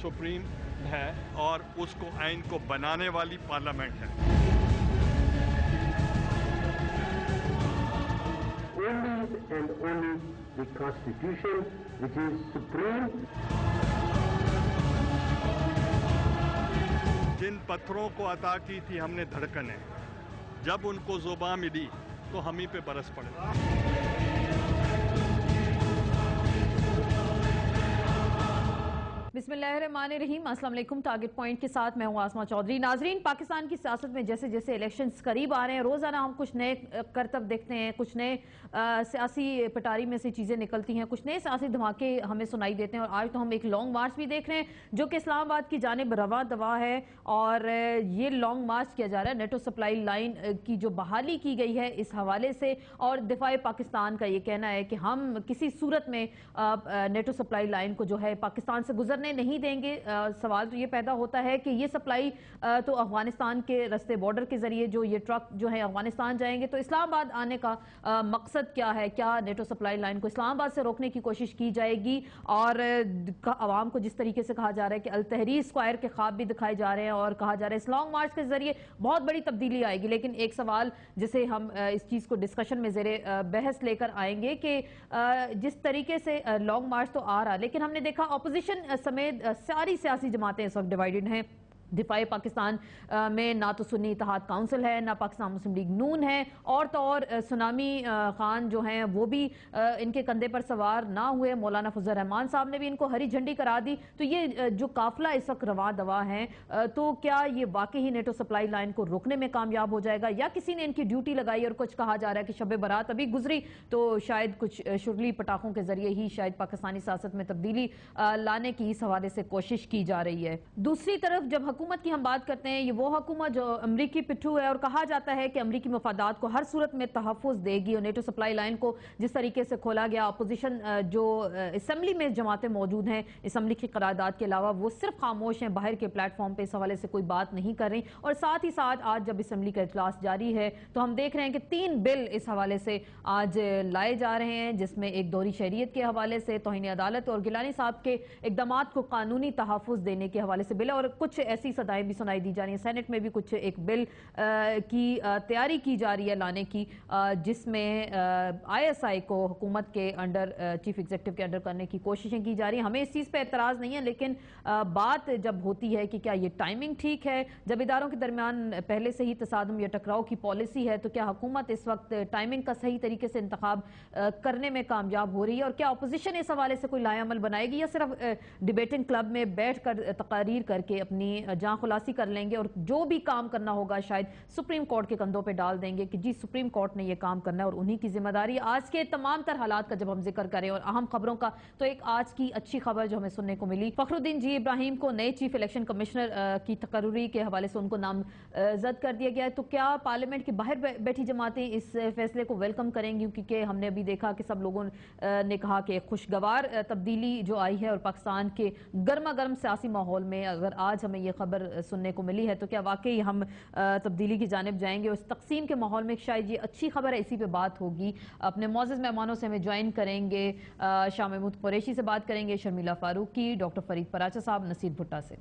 Supreme है और उसको आइन को बनाने वाली पार्लियामेंट है। Only and only the Constitution, which is supreme. जिन पत्थरों को अता की थी हमने धड़कनें, जब उनको ज़ुबां मिली तो हम ही पे बरस पड़े। बिस्मिल्लाहिर्रहमानिर्रहीम, अस्सलाम वालेकुम। टारगेट पॉइंट के साथ मैं हूं आसमा चौधरी। नाजरीन, पाकिस्तान की सियासत में जैसे जैसे इलेक्शंस करीब आ रहे हैं, रोजाना हम कुछ नए करतब देखते हैं, कुछ नए सियासी पटारी में से चीजें निकलती हैं, कुछ नए सियासी धमाके हमें सुनाई देते हैं। और आज तो हम एक लॉन्ग मार्च भी देख रहे हैं जो कि इस्लामाबाद की जानिब रवा दवा है। और ये लॉन्ग मार्च किया जा रहा है नेटो सप्लाई लाइन की जो बहाली की गई है इस हवाले से। और दिफाए पाकिस्तान का ये कहना है कि हम किसी सूरत में नेटो सप्लाई लाइन को जो है पाकिस्तान से गुजरने नहीं देंगे। सवाल तो ये पैदा होता है कि ये सप्लाई तो अफगानिस्तान के रस्ते बॉर्डर के जरिए जो ये ट्रक जो है अफगानिस्तान जाएंगे, तो इस्लामाबाद आने का मकसद क्या है? क्या नेटो सप्लाई लाइन को इस्लामाबाद से रोकने की कोशिश की जाएगी? और आवाम को जिस तरीके से कहा जा रहा है कि अल तहरीर स्क्वायर के ख्वाब भी दिखाए जा रहे हैं और कहा जा रहा है इस लॉन्ग मार्च के जरिए बहुत बड़ी तब्दीली आएगी। लेकिन एक सवाल जिसे हम इस चीज को डिस्कशन में जेरे बहस लेकर आएंगे कि जिस तरीके से लॉन्ग मार्च तो आ रहा, लेकिन हमने देखा अपोजिशन समेत सारी सियासी जमातें इस वक्त डिवाइडेड हैं। दिफाए पाकिस्तान में ना तो सुन्नी इत्तेहाद काउंसिल है, ना पाकिस्तान मुस्लिम लीग नून है, और तो और सुनामी खान जो हैं वो भी इनके कंधे पर सवार ना हुए। मौलाना फजल रहमान साहब ने भी इनको हरी झंडी करा दी। तो ये जो काफिला इस वक्त रवा दवा है, तो क्या ये वाकई ही नेटो सप्लाई लाइन को रोकने में कामयाब हो जाएगा, या किसी ने इनकी ड्यूटी लगाई? और कुछ कहा जा रहा है कि शब बारात अभी गुजरी तो शायद कुछ शुगली पटाखों के जरिए ही शायद पाकिस्तानी सियासत में तब्दीली लाने की इस हवाले से कोशिश की जा रही है। दूसरी तरफ जब हुकूमत की हम बात करते हैं, ये वो हुकूमत जो अमरीकी पिट्ठू है और कहा जाता है कि अमरीकी मफादात को हर सूरत में तहफ़्फ़ुज़ देगी। और नेटो सप्लाई लाइन को जिस तरीके से खोला गया, अपोजिशन जो असम्बली में जमातें मौजूद हैं असम्बली की करारदाद के अलावा वो सिर्फ खामोश हैं, बाहर के प्लेटफॉर्म पर इस हवाले से कोई बात नहीं कर रही। और साथ ही साथ आज जब असम्बली का इजलास जारी है तो हम देख रहे हैं कि 3 बिल इस हवाले से आज लाए जा रहे हैं, जिसमें एक दोहरी शहरियत के हवाले से, तौहीन अदालत और गिलानी साहब के इक़दामात को कानूनी तहफ़्फ़ुज़ देने के हवाले से बिल है। और कुछ ऐसी सदाएं भी सुनाई दी जा रही है। सेनेट में भी कुछ एक बिल की तैयारी की जा रही है लाने की, जिसमें ISI को हुकूमत के अंडर चीफ एग्जीक्यूटिव के अंडर करने की कोशिशें की जा रही हैं। हमें इस चीज़ पे एतराज़ नहीं है, लेकिन बात जब होती है कि क्या ये टाइमिंग ठीक है, जब इदारों के दरमियान पहले से ही तसादुम या टकराव की पॉलिसी है, तो क्या हुकूमत इस वक्त टाइमिंग का सही तरीके से इंतखाब करने में कामयाब हो रही है? और क्या अपोजिशन इस हवाले से कोई लाएअमल बनाएगी, या सिर्फ डिबेटिंग क्लब में बैठ कर तकारीर करके अपनी जाँ खुलासी कर लेंगे और जो भी काम करना होगा शायद सुप्रीम कोर्ट के कंधों पे डाल देंगे कि जी सुप्रीम कोर्ट ने ये काम करना है और उन्हीं की जिम्मेदारी। आज के तमाम तर हालात का जब हम जिक्र करें और अहम खबरों का, तो एक आज की अच्छी खबर जो हमें सुनने को मिली, फखरुद्दीन जी इब्राहिम को नए चीफ इलेक्शन कमिश्नर की तकर्री के हवाले से उनको नामजद कर दिया गया है। तो क्या पार्लियामेंट के बाहर बैठी जमातें इस फैसले को वेलकम करेंगी? क्योंकि हमने अभी देखा कि सब लोगों ने कहा कि खुशगवार तब्दीली जो आई है, और पाकिस्तान के गर्मा गर्म सियासी माहौल में अगर आज हमें यह खबर सुनने को मिली है तो क्या वाकई हम तब्दीली की जानिब जाएंगे? और इस तकसीम के माहौल में शायद ये अच्छी खबर है, इसी पे बात होगी। अपने मौजूद मेहमानों से हमें ज्वाइन करेंगे, शाह महमूद कुरैशी से बात करेंगे, शर्मिला फारूकी, डॉक्टर फरीद पराचा साहब, नसीर भुट्टा से।